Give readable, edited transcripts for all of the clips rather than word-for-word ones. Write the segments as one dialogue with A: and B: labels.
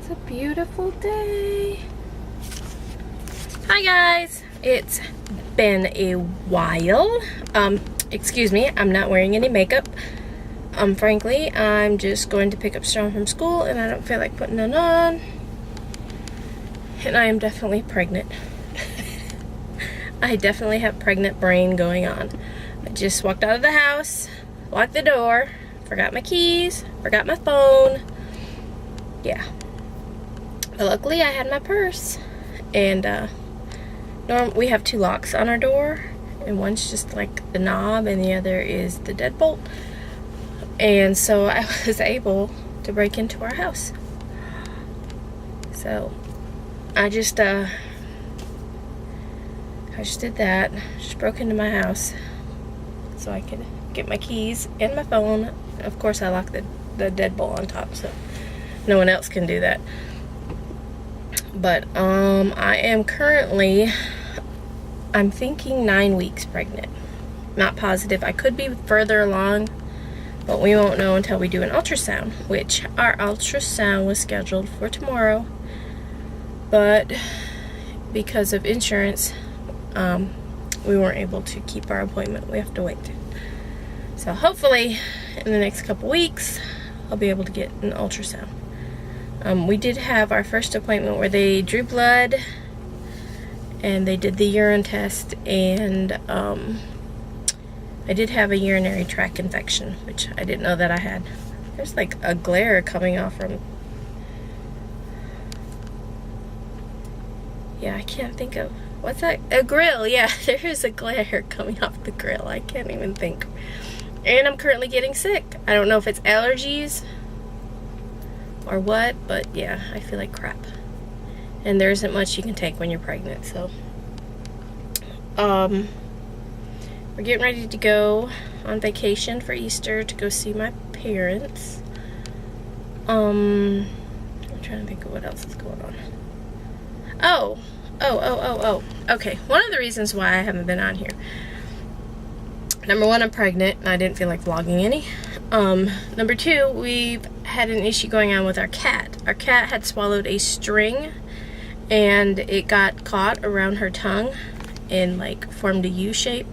A: It's a beautiful day. Hi guys, it's been a while. Excuse me, I'm not wearing any makeup. Frankly, I'm just going to pick up Stone from school and I don't feel like putting it on. And I am definitely pregnant. I definitely have pregnant brain going on. I just walked out of the house, locked the door, forgot my keys, forgot my phone. Yeah. But luckily I had my purse. And we have two locks on our door. And one's just like the knob and the other is the deadbolt. And so I was able to break into our house. So I just did that. Just broke into my house so I could get my keys and my phone. Of course I locked the deadbolt on top so no one else can do that. But I am currently, I'm thinking 9 weeks pregnant. Not positive. I could be further along, but we won't know until we do an ultrasound, which our ultrasound was scheduled for tomorrow. But because of insurance, we weren't able to keep our appointment. We have to wait. So hopefully in the next couple weeks, I'll be able to get an ultrasound. We did have our first appointment where they drew blood and they did the urine test, and I did have a urinary tract infection, which I didn't know that I had. There's like a glare coming off from, yeah, I can't think of, what's that? A grill, yeah, there is a glare coming off the grill. I can't even think. And I'm currently getting sick. I don't know if it's allergies or what, but yeah, I feel like crap. And there isn't much you can take when you're pregnant, so. We're getting ready to go on vacation for Easter to go see my parents. I'm trying to think of what else is going on. Oh. Okay, one of the reasons why I haven't been on here. Number one, I'm pregnant and I didn't feel like vlogging any. Number two, we've had an issue going on with our cat. Our cat had swallowed a string and it got caught around her tongue and like formed a U shape.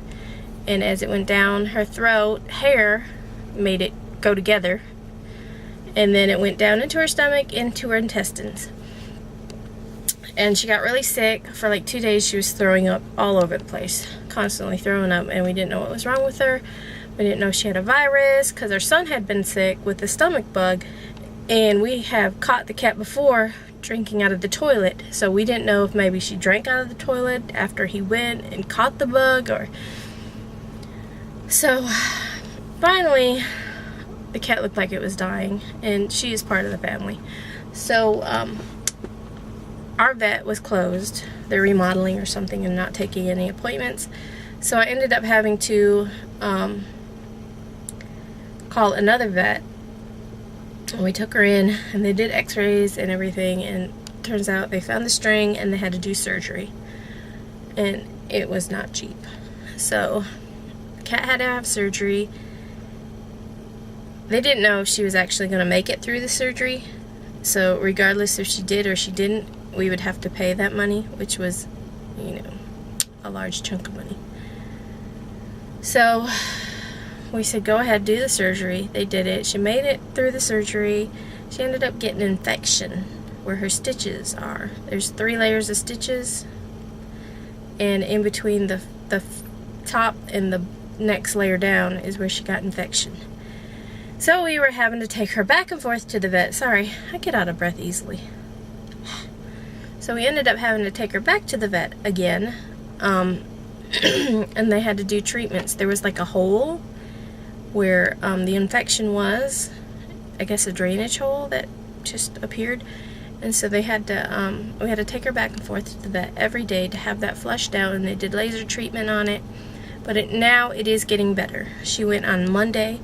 A: And as it went down her throat, hair made it go together. And then it went down into her stomach, into her intestines. And she got really sick. For like 2 days she was throwing up all over the place, constantly throwing up, and we didn't know what was wrong with her. We didn't know she had a virus because our son had been sick with the stomach bug, and we have caught the cat before drinking out of the toilet, so we didn't know if maybe she drank out of the toilet after he went and caught the bug, or so finally the cat looked like it was dying, and she is part of the family. So our vet was closed. They're remodeling or something and not taking any appointments. So I ended up having to call another vet. And we took her in and they did x-rays and everything, and turns out they found the string and they had to do surgery. And it was not cheap. So the cat had to have surgery. They didn't know if she was actually going to make it through the surgery. So regardless if she did or she didn't, we would have to pay that money, which was, you know, a large chunk of money. So we said, go ahead, do the surgery. They did it. She made it through the surgery. She ended up getting an infection where her stitches are. There's 3 layers of stitches, and in between the top and the next layer down is where she got infection. So we were having to take her back and forth to the vet. Sorry, I get out of breath easily. So we ended up having to take her back to the vet again, and they had to do treatments. There was like a hole where the infection was, I guess a drainage hole that just appeared, and so they had to, we had to take her back and forth to the vet every day to have that flushed out, and they did laser treatment on it, but now it is getting better. She went on Monday,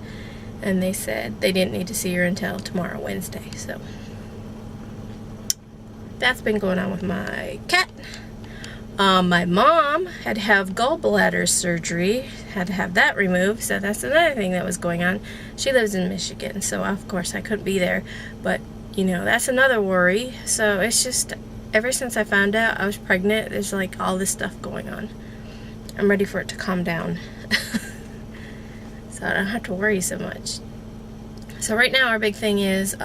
A: and they said they didn't need to see her until tomorrow, Wednesday, so that's been going on with my cat. My mom had to have gallbladder surgery, had to have that removed, so that's another thing that was going on. She lives in Michigan, so of course I couldn't be there, but you know, that's another worry. So it's just, ever since I found out I was pregnant, there's like all this stuff going on. I'm ready for it to calm down. So I don't have to worry so much. So right now our big thing is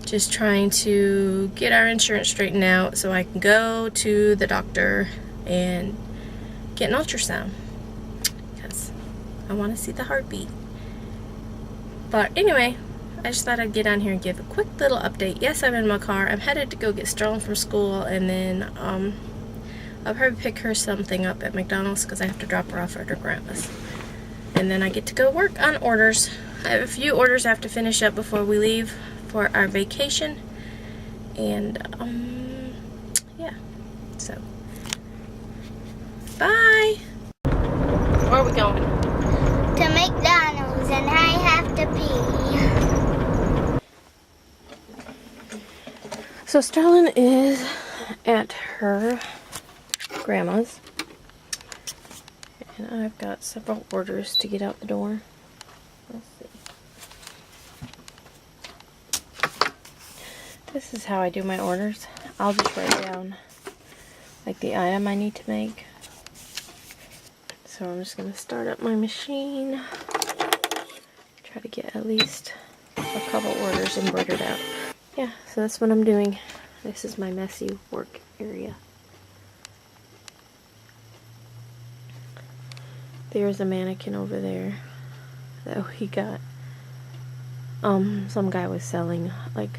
A: just trying to get our insurance straightened out so I can go to the doctor and get an ultrasound, because I want to see the heartbeat. But anyway, I just thought I'd get on here and give a quick little update. Yes, I'm in my car. I'm headed to go get Sterling from school, and then I'll probably pick her something up at McDonald's because I have to drop her off at her grandma's. And then I get to go work on orders. I have a few orders I have to finish up before we leave for our vacation. And, yeah. So, bye! Where are we going?
B: To McDonald's, and I have to pee.
A: So Sterling is at her grandma's. And I've got several orders to get out the door. Let's see. This is how I do my orders. I'll just write down like the item I need to make. So I'm just going to start up my machine. Try to get at least a couple orders embroidered out. Yeah, so that's what I'm doing. This is my messy work area. There's a mannequin over there that we got. Some guy was selling like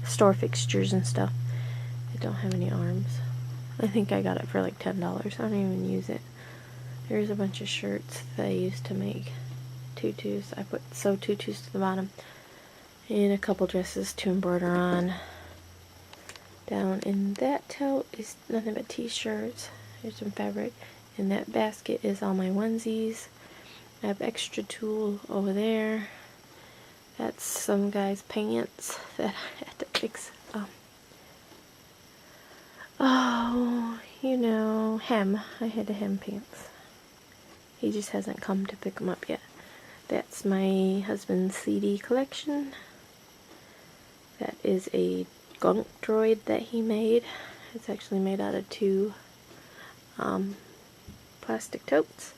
A: store fixtures and stuff. They don't have any arms. I think I got it for like $10. I don't even use it. There's a bunch of shirts that I used to make tutus. I sew tutus to the bottom, and a couple dresses to embroider on. Down in that tote is nothing but t-shirts. There's some fabric. In that basket is all my onesies. I have extra tulle over there. That's some guy's pants that I had to fix. Oh, you know, hem. I had to hem pants. He just hasn't come to pick them up yet. That's my husband's CD collection. That is a gunk droid that he made. It's actually made out of two plastic totes.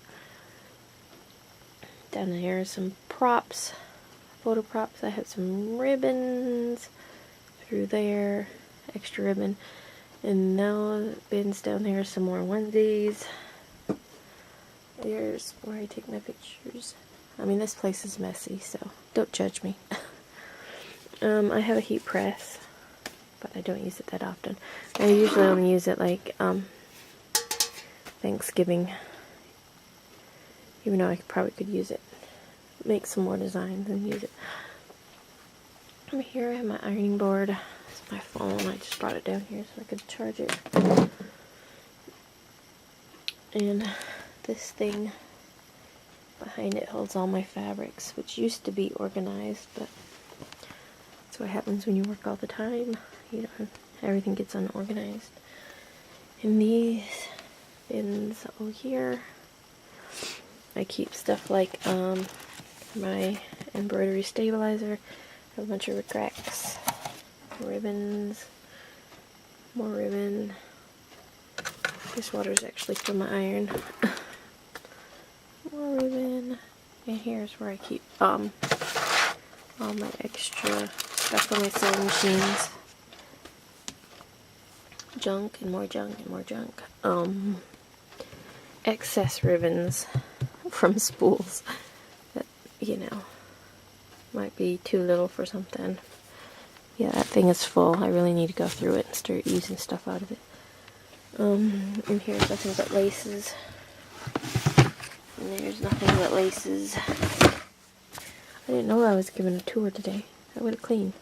A: Down here are some props, photo props. I have some ribbons through there, extra ribbon. And those bins down there, some more onesies. There's where I take my pictures. I mean, this place is messy, so don't judge me. I have a heat press, but I don't use it that often. I usually only use it like Thanksgiving, even though I probably could use it, make some more designs and use it. Over here I have my ironing board. It's my phone. I just brought it down here so I could charge it. And this thing behind it holds all my fabrics, which used to be organized, but that's what happens when you work all the time. You know, everything gets unorganized. And these bins over here, I keep stuff like my embroidery stabilizer. I have a bunch of racks, ribbons, more ribbon. This water's actually from my iron. More ribbon. And here's where I keep all my extra stuff for my sewing machines. Junk and more junk and more junk. Excess ribbons from spools that, you know, might be too little for something. Yeah, that thing is full. I really need to go through it and start using stuff out of it. And here's nothing but laces. And there's nothing but laces. I didn't know I was giving a tour today. I would have cleaned.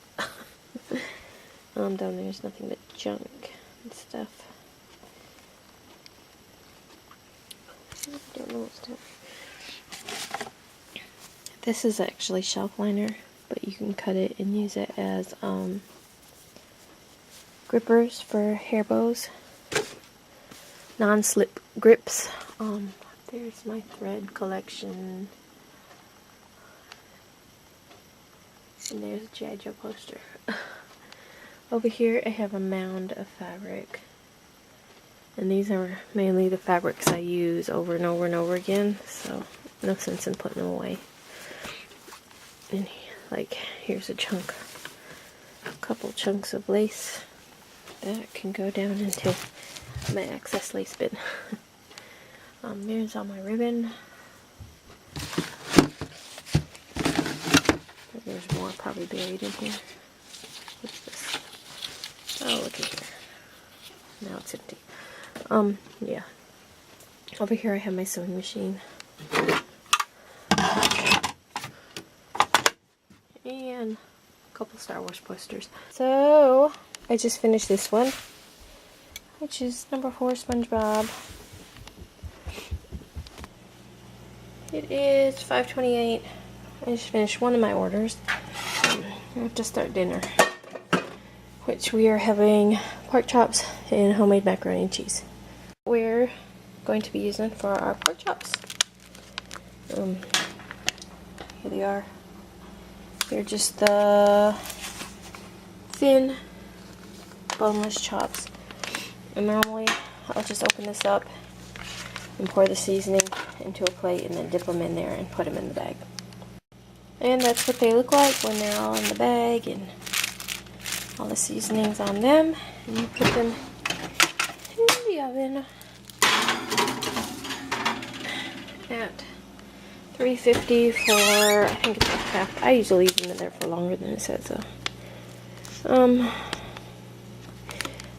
A: Down there's nothing but junk and stuff. I don't know what's down. This is actually shelf liner, but you can cut it and use it as grippers for hair bows. Non-slip grips. There's my thread collection. And there's a G.I. Joe poster. Over here I have a mound of fabric. And these are mainly the fabrics I use over and over and over again, so no sense in putting them away. And like, here's a chunk, a couple chunks of lace that can go down into my excess lace bin. There's all my ribbon. There's more probably buried in here. What's this? Oh, look at here. Now it's empty. Yeah. Over here I have my sewing machine. And a couple Star Wars posters. So, I just finished this one, which is number 4 SpongeBob. It is 5:28. I just finished one of my orders. I have to start dinner, which we are having pork chops and homemade macaroni and cheese. We're going to be using for our pork chops. Here they are. They're just the thin, boneless chops. And normally I'll just open this up and pour the seasoning into a plate and then dip them in there and put them in the bag. And that's what they look like when they're all in the bag and all the seasonings on them. And you put them in the oven at 350 for, I think it's half. I usually leave them in there for longer than it says, so.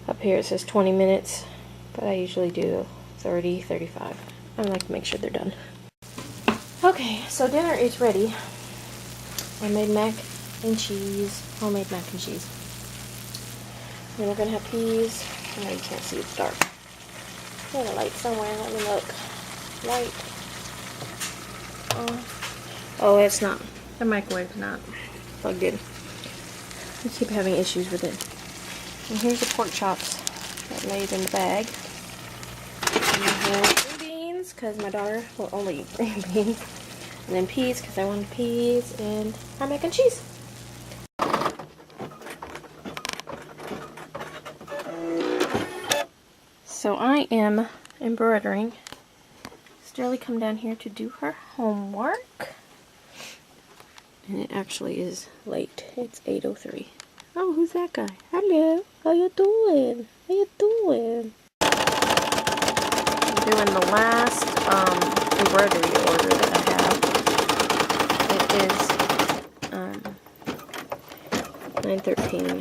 A: Up here it says 20 minutes, but I usually do 30, 35. I like to make sure they're done. Okay, so dinner is ready. I made mac and cheese, homemade mac and cheese. And we're gonna have peas. Oh, you can't see, it's dark. There's a light somewhere, let me look. Light. Oh, it's not. The microwave's not plugged in. We keep having issues with it. And here's the pork chops that I made in the bag. And then green beans, because my daughter will only eat green beans. And then peas, because I wanted peas. And our mac and cheese. So I am embroidering. Sterling come down here to do her homework. And it actually is late. It's 8:03. Oh, who's that guy? Hello. How you doing? How you doing? I'm doing the last embroidery order that I have. It is 9:13.